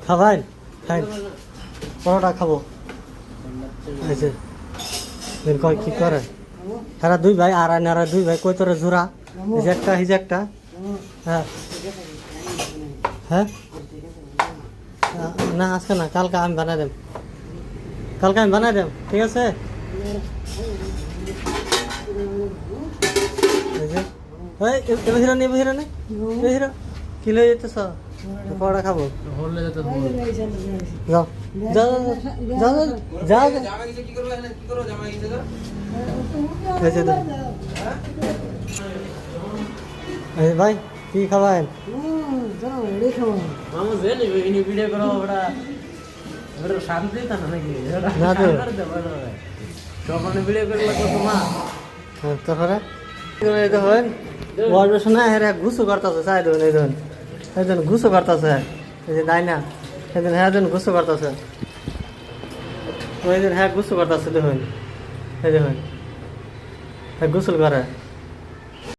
খাবেন খাই পরোটা খাবো এই যে কয় কি করে তারা দুই ভাই আর আনারা দুই ভাই কই তোরা জোড়া এই যে একটা হ্যাঁ হ্যাঁ না আজকে না কালকে আমি বানাই দেব ঠিক আছে হিরো কি লয়ে যেতেছ পরোটা খাবো যাও যাও যাও যাও ভাই কি খাবেন শান্তি তো নাকি না তো তখন ভিডিও করে মা তারপরে দেখেন বলবে শোনা হ্যাঁ ঘুষো করতেছে চাই দেবেন এই ধরুন ঘুষো করতেছে এই যে দাই না এই দিন হ্যাঁ ঘুষো করতেছে ওই দিন হ্যাঁ ঘুষো করতেছে দেখুন এই দেখুন হ্যাঁ গোসল করে